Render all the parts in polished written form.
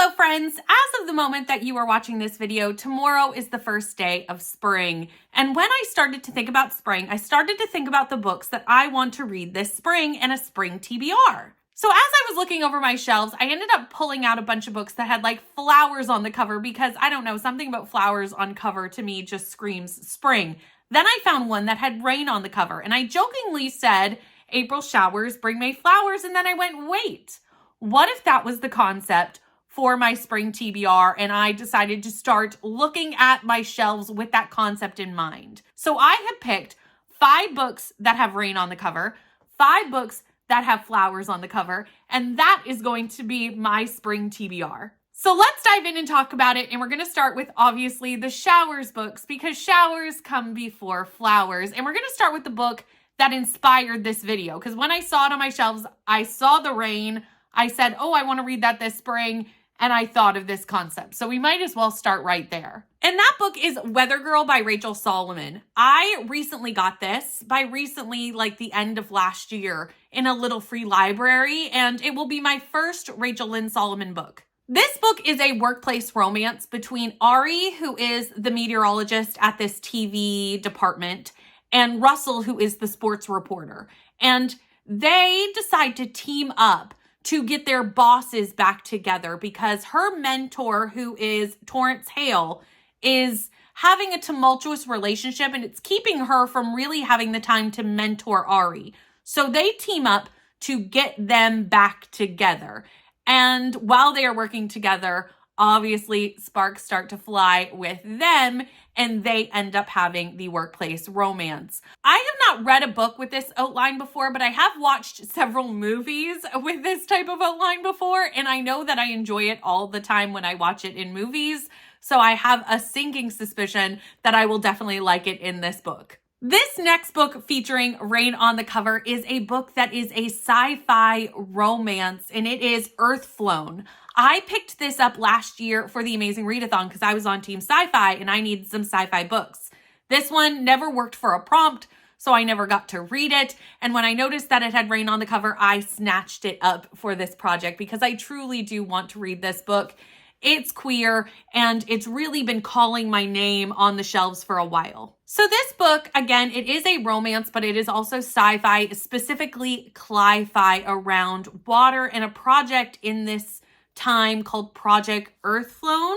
Hello friends, as of the moment that you are watching this video, tomorrow is the first day of spring. And when I started to think about spring, I started to think about the books that I want to read this spring and a spring TBR. So as I was looking over my shelves, I ended up pulling out a bunch of books that had like flowers on the cover because I don't know, something about flowers on cover to me just screams spring. Then I found one that had rain on the cover and I jokingly said, April showers bring May flowers. And then I went, wait, what if that was the concept for my spring TBR, and I decided to start looking at my shelves with that concept in mind. So I have picked 5 books that have rain on the cover, 5 books that have flowers on the cover, and that is going to be my spring TBR. So let's dive in and talk about it, and we're going to start with obviously the showers books because showers come before flowers, and we're going to start with the book that inspired this video because when I saw it on my shelves, I saw the rain, I said, oh, I want to read that this spring, and I thought of this concept. So we might as well start right there. And that book is Weather Girl by Rachel Solomon. I recently got this, by recently, like the end of last year, in a little free library, and it will be my first Rachel Lynn Solomon book. This book is a workplace romance between Ari, who is the meteorologist at this TV department, and Russell, who is the sports reporter. And they decide to team up to get their bosses back together because her mentor, who is Torrance Hale, is having a tumultuous relationship and it's keeping her from really having the time to mentor Ari. So they team up to get them back together. And while they are working together, obviously sparks start to fly with them and they end up having the workplace romance. I have not read a book with this outline before, but I have watched several movies with this type of outline before, and I know that I enjoy it all the time when I watch it in movies, so I have a sinking suspicion that I will definitely like it in this book. This next book featuring rain on the cover is a book that is a sci-fi romance, and it is Earthflown. I picked this up last year for the Amazing Readathon because I was on Team Sci-Fi and I needed some sci-fi books. This one never worked for a prompt, so I never got to read it. And when I noticed that it had rain on the cover, I snatched it up for this project because I truly do want to read this book. It's queer and it's really been calling my name on the shelves for a while. So this book, again, it is a romance, but it is also sci-fi, specifically cli-fi around water and a project in this time called Project Earthflown.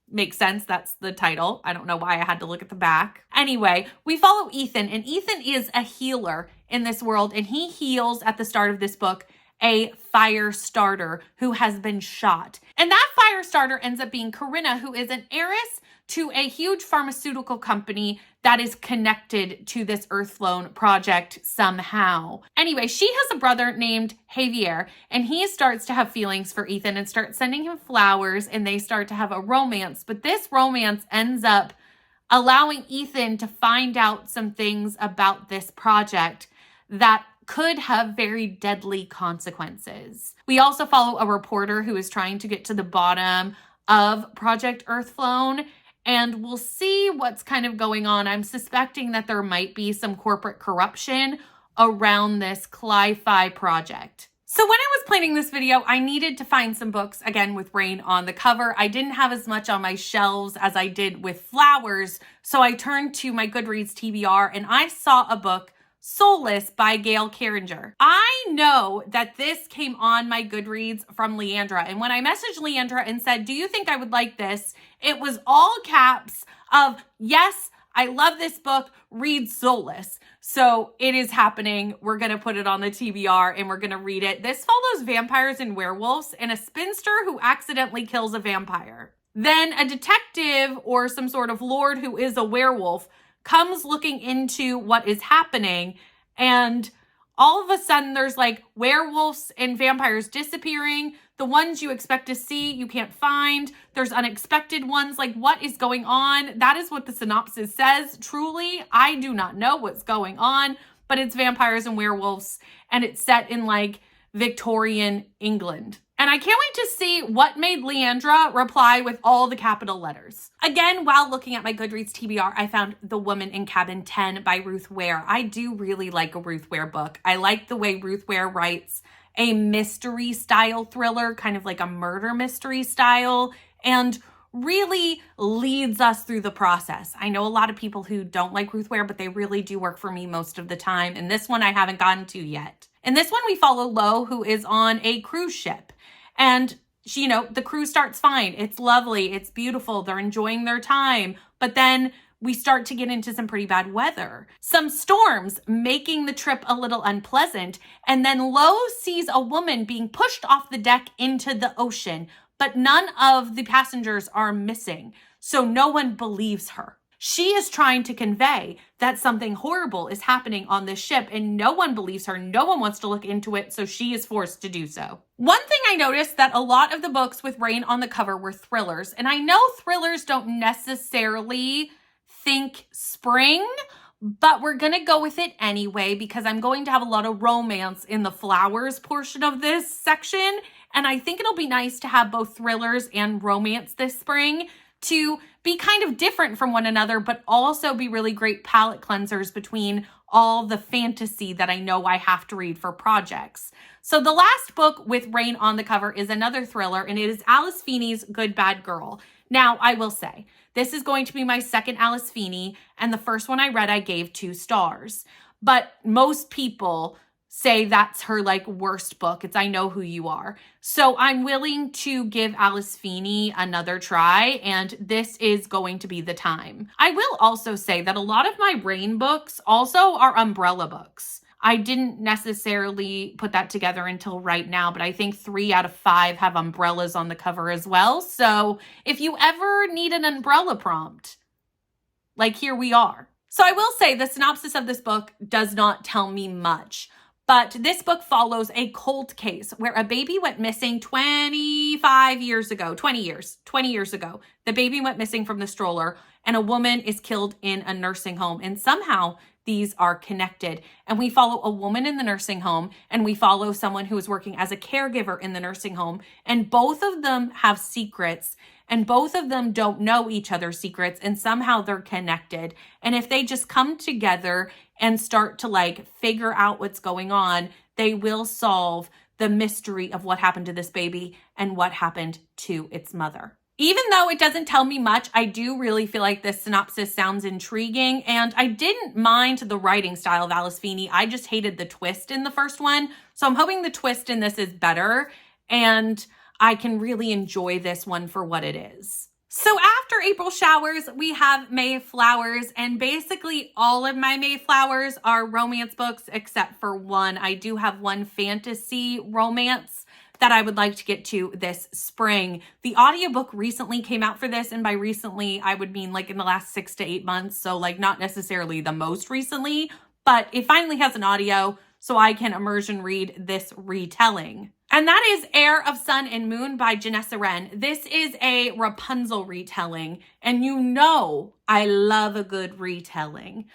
Makes sense, that's the title. I don't know why I had to look at the back. Anyway, we follow Ethan, and Ethan is a healer in this world, and he heals at the start of this book a fire starter who has been shot. And that fire starter ends up being Corinna, who is an heiress to a huge pharmaceutical company that is connected to this Earthflown project somehow. Anyway, she has a brother named Javier, and he starts to have feelings for Ethan and starts sending him flowers, and they start to have a romance. But this romance ends up allowing Ethan to find out some things about this project that could have very deadly consequences. We also follow a reporter who is trying to get to the bottom of Project Earthflown, and we'll see what's kind of going on. I'm suspecting that there might be some corporate corruption around this cli-fi project. So when I was planning this video, I needed to find some books, again, with rain on the cover. I didn't have as much on my shelves as I did with flowers, so I turned to my Goodreads TBR, and I saw a book, Soulless by Gail Carringer. I know that this came on my Goodreads from Leandra, and when I messaged Leandra and said, do you think I would like this? It was all caps of, yes, I love this book, read Soulless. So it is happening. We're going to put it on the TBR and we're going to read it. This follows vampires and werewolves and a spinster who accidentally kills a vampire. Then a detective or some sort of lord who is a werewolf comes looking into what is happening, and all of a sudden there's like werewolves and vampires disappearing. The ones you expect to see, you can't find. There's unexpected ones. Like, what is going on? That is what the synopsis says. Truly, I do not know what's going on, but it's vampires and werewolves, and it's set in like Victorian England. And I can't wait to see what made Leandra reply with all the capital letters. Again, while looking at my Goodreads TBR, I found The Woman in Cabin 10 by Ruth Ware. I do really like a Ruth Ware book. I like the way Ruth Ware writes, a mystery style thriller, kind of like a murder mystery style, and really leads us through the process. I know a lot of people who don't like Ruth Ware, but they really do work for me most of the time. And this one I haven't gotten to yet. In this one, we follow Lo, who is on a cruise ship. And she, the cruise starts fine. It's lovely. It's beautiful. They're enjoying their time. But then we start to get into some pretty bad weather. Some storms making the trip a little unpleasant. And then Lo sees a woman being pushed off the deck into the ocean, but none of the passengers are missing. So no one believes her. She is trying to convey that something horrible is happening on this ship and no one believes her. No one wants to look into it, so she is forced to do so. One thing I noticed that a lot of the books with rain on the cover were thrillers. And I know thrillers don't necessarily think spring, but we're going to go with it anyway because I'm going to have a lot of romance in the flowers portion of this section. And I think it'll be nice to have both thrillers and romance this spring to be kind of different from one another, but also be really great palette cleansers between all the fantasy that I know I have to read for projects. So the last book with rain on the cover is another thriller, and it is Alice Feeney's Good Bad Girl. Now, I will say, this is going to be my second Alice Feeney, and the first one I read I gave 2 stars. But most people say that's her worst book. It's I Know Who You Are. So I'm willing to give Alice Feeney another try, and this is going to be the time. I will also say that a lot of my rain books also are umbrella books. I didn't necessarily put that together until right now, but I think 3 out of 5 have umbrellas on the cover as well. So if you ever need an umbrella prompt, here we are. So I will say the synopsis of this book does not tell me much. But this book follows a cold case where a baby went missing 20 years ago. The baby went missing from the stroller and a woman is killed in a nursing home. And somehow these are connected. And we follow a woman in the nursing home and we follow someone who is working as a caregiver in the nursing home. And both of them have secrets and both of them don't know each other's secrets and somehow they're connected. And if they just come together and start to figure out what's going on, they will solve the mystery of what happened to this baby and what happened to its mother. Even though it doesn't tell me much, I do really feel like this synopsis sounds intriguing, and I didn't mind the writing style of Alice Feeney. I just hated the twist in the first one. So I'm hoping the twist in this is better and I can really enjoy this one for what it is. So after April showers, we have May flowers, and basically all of my May flowers are romance books except for one. I do have one fantasy romance that I would like to get to this spring. The audiobook recently came out for this, and by recently, I would mean in the last 6 to 8 months, so not necessarily the most recently, but it finally has an audio, so I can immersion read this retelling. And that is Heir of Sun and Moon by Janessa Wren. This is a Rapunzel retelling, and I love a good retelling.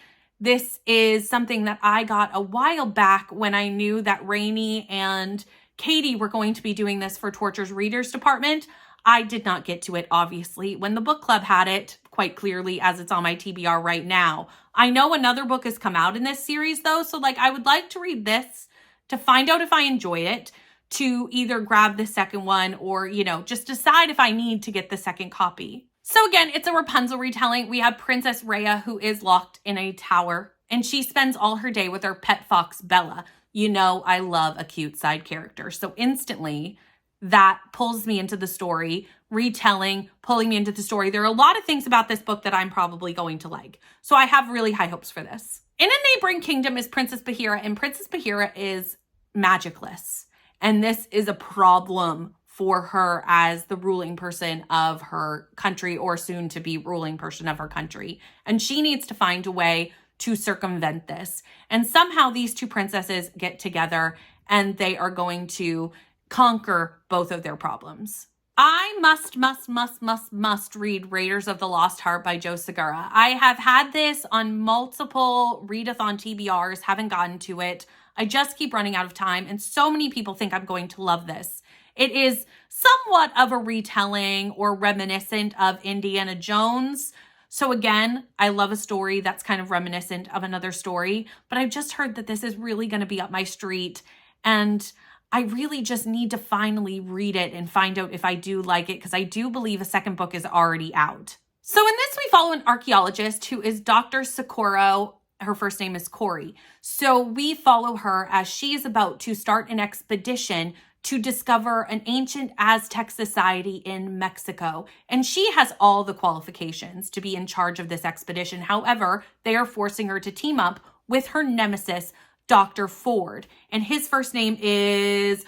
This is something that I got a while back when I knew that Rainey and Katie were going to be doing this for Torture's Readers Department. I did not get to it, obviously, when the book club had it, quite clearly, as it's on my TBR right now. I know another book has come out in this series, though, so I would like to read this to find out if I enjoy it, to either grab the second one or, just decide if I need to get the second copy. So again, it's a Rapunzel retelling. We have Princess Rhea, who is locked in a tower, and she spends all her day with her pet fox, Bella. I love a cute side character. So instantly, that pulls me into the story, retelling, pulling me into the story. There are a lot of things about this book that I'm probably going to like. So I have really high hopes for this. In a neighboring kingdom is Princess Bahira, and Princess Bahira is magicless. And this is a problem for her as the ruling person of her country, or soon to be ruling person of her country. And she needs to find a way to circumvent this. And somehow these two princesses get together and they are going to conquer both of their problems. I must read Raiders of the Lost Heart by Joe Segura. I have had this on multiple readathon TBRs, haven't gotten to it. I just keep running out of time, and so many people think I'm going to love this. It is somewhat of a retelling or reminiscent of Indiana Jones. So again, I love a story that's kind of reminiscent of another story, but I've just heard that this is really going to be up my street, and I really just need to finally read it and find out if I do like it, because I do believe a second book is already out. So in this, we follow an archaeologist who is Dr. Socorro. Her first name is Corey. So we follow her as she is about to start an expedition to discover an ancient Aztec society in Mexico. And she has all the qualifications to be in charge of this expedition. However, they are forcing her to team up with her nemesis, Dr. Ford. And his first name is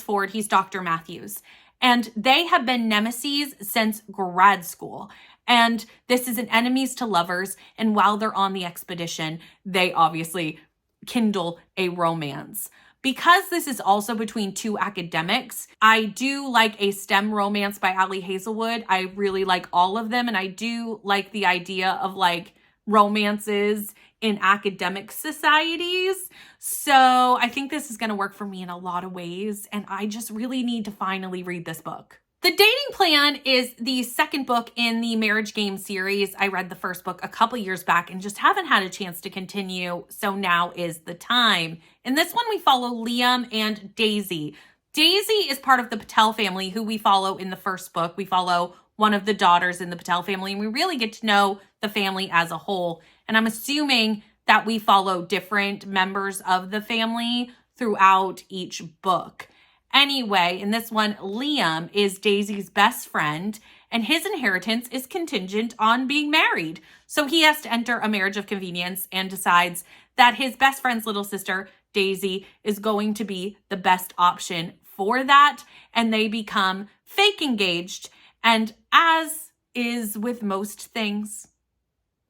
Ford. He's Dr. Matthews. And they have been nemesis since grad school. And this is an enemies to lovers. And while they're on the expedition, they obviously kindle a romance. Because this is also between two academics, I do like a STEM romance by Ali Hazelwood. I really like all of them. And I do like the idea of like romances in academic societies. So I think this is going to work for me in a lot of ways. And I just really need to finally read this book. The Dating Plan is the second book in the Marriage Game series. I read the first book a couple years back and just haven't had a chance to continue. So now is the time. In this one, we follow Liam and Daisy. Daisy is part of the Patel family, who we follow in the first book. We follow one of the daughters in the Patel family, and we really get to know the family as a whole. And I'm assuming that we follow different members of the family throughout each book. Anyway, in this one, Liam is Daisy's best friend, and his inheritance is contingent on being married. So he has to enter a marriage of convenience and decides that his best friend's little sister, Daisy, is going to be the best option for that. And they become fake engaged. And as is with most things,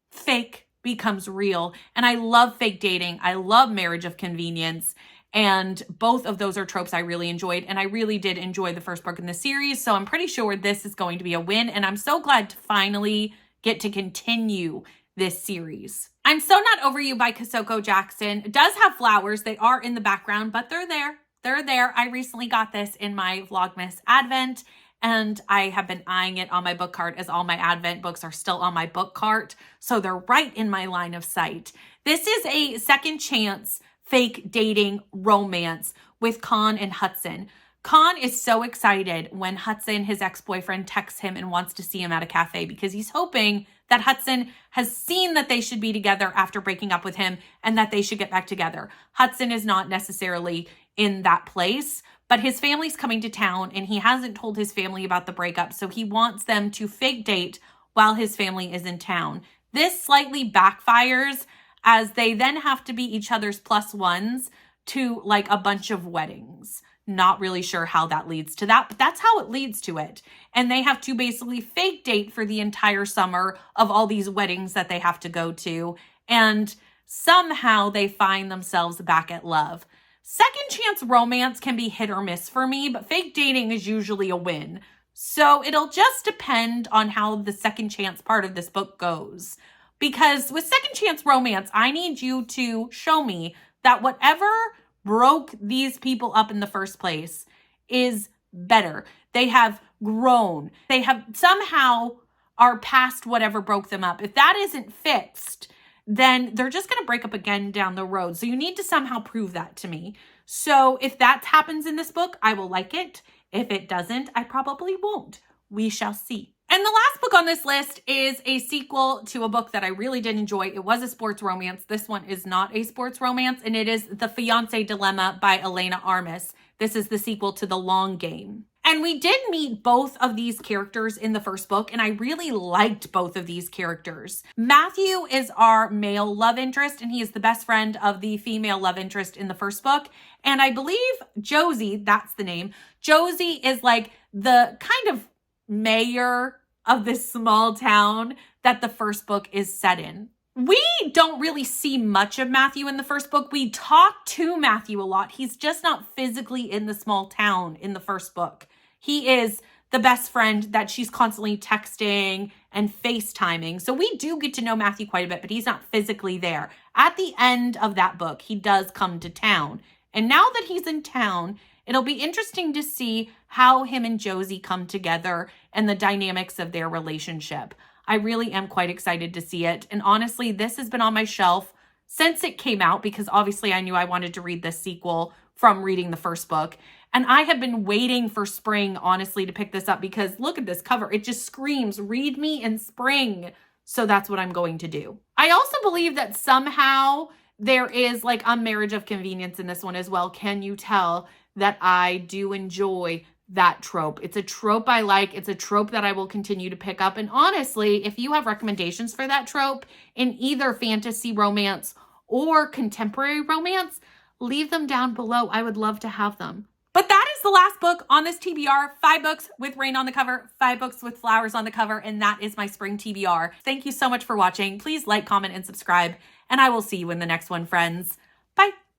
fake becomes real. And I love fake dating. I love marriage of convenience. And both of those are tropes I really enjoyed. And I really did enjoy the first book in the series. So I'm pretty sure this is going to be a win. And I'm so glad to finally get to continue this series. I'm So Not Over You by Kosoko Jackson. It does have flowers. They are in the background, but they're there. They're there. I recently got this in my Vlogmas Advent, and I have been eyeing it on my book cart, as all my Advent books are still on my book cart. So they're right in my line of sight. This is a second chance fake dating romance with Con and Hudson. Con is so excited when Hudson, his ex-boyfriend, texts him and wants to see him at a cafe, because he's hoping that Hudson has seen that they should be together after breaking up with him and that they should get back together. Hudson is not necessarily in that place, but his family's coming to town and he hasn't told his family about the breakup. So he wants them to fake date while his family is in town. This slightly backfires, as they then have to be each other's plus ones to like a bunch of weddings. Not really sure how that leads to that, but that's how it leads to it. And they have to basically fake date for the entire summer of all these weddings that they have to go to. And somehow they find themselves back at love. Second chance romance can be hit or miss for me, but fake dating is usually a win. So it'll just depend on how the second chance part of this book goes. Because with second chance romance, I need you to show me that whatever broke these people up in the first place is better. They have grown. They have somehow are past whatever broke them up. If that isn't fixed, then they're just going to break up again down the road. So you need to somehow prove that to me. So if that happens in this book, I will like it. If it doesn't, I probably won't. We shall see. And the last book on this list is a sequel to a book that I really did enjoy. It was a sports romance. This one is not a sports romance, and it is The Fiancé Dilemma by Elena Armas. This is the sequel to The Long Game. And we did meet both of these characters in the first book, and I really liked both of these characters. Matthew is our male love interest, and he is the best friend of the female love interest in the first book. And I believe Josie, that's the name, Josie is like the kind of mayor of this small town that the first book is set in. We don't really see much of Matthew in the first book. We talk to Matthew a lot. He's just not physically in the small town in the first book. He is the best friend that she's constantly texting and FaceTiming. So we do get to know Matthew quite a bit, but he's not physically there. At the end of that book, he does come to town. And now that he's in town, it'll be interesting to see how him and Josie come together and the dynamics of their relationship. I really am quite excited to see it. And honestly, this has been on my shelf since it came out, because obviously I knew I wanted to read this sequel from reading the first book. And I have been waiting for spring, honestly, to pick this up because look at this cover. It just screams, read me in spring. So that's what I'm going to do. I also believe that somehow there is like a marriage of convenience in this one as well. Can you tell that I do enjoy that trope? It's a trope I like. It's a trope that I will continue to pick up. And honestly, if you have recommendations for that trope in either fantasy romance or contemporary romance, leave them down below. I would love to have them. But that is the last book on this TBR. 5 books with rain on the cover, 5 books with flowers on the cover, and that is my spring TBR. Thank you so much for watching. Please like, comment, and subscribe, and I will see you in the next one, friends. Bye.